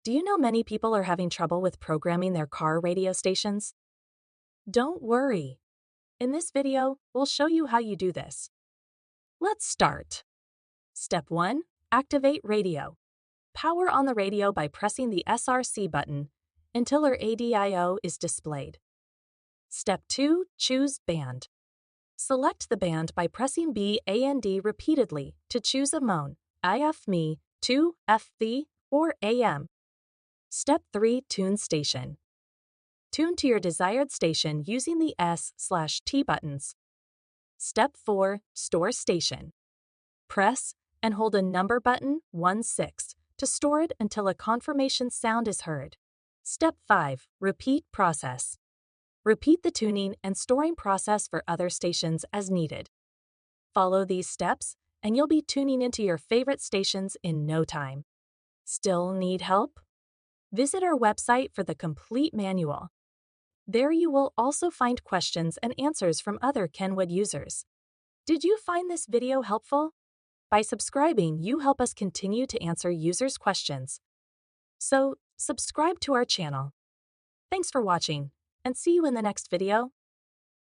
Do you know many people are having trouble with programming their car radio stations? Don't worry. In this video, we'll show you how you do this. Let's start. Step 1. Activate radio. Power on the radio by pressing the SRC button until our ADIO is displayed. Step 2. Choose band. Select the band by pressing B and D repeatedly to choose a mode, IFM, 2, FV, or AM. Step 3. Tune station. Tune to your desired station using the S/T buttons. Step 4. Store station. Press and hold a number button 1/6 to store it until a confirmation sound is heard. Step 5. Repeat process. Repeat the tuning and storing process for other stations as needed. Follow these steps and you'll be tuning into your favorite stations in no time. Still need help? Visit our website for the complete manual. There you will also find questions and answers from other Kenwood users. Did you find this video helpful? By subscribing, you help us continue to answer users' questions. So, subscribe to our channel. Thanks for watching, and see you in the next video.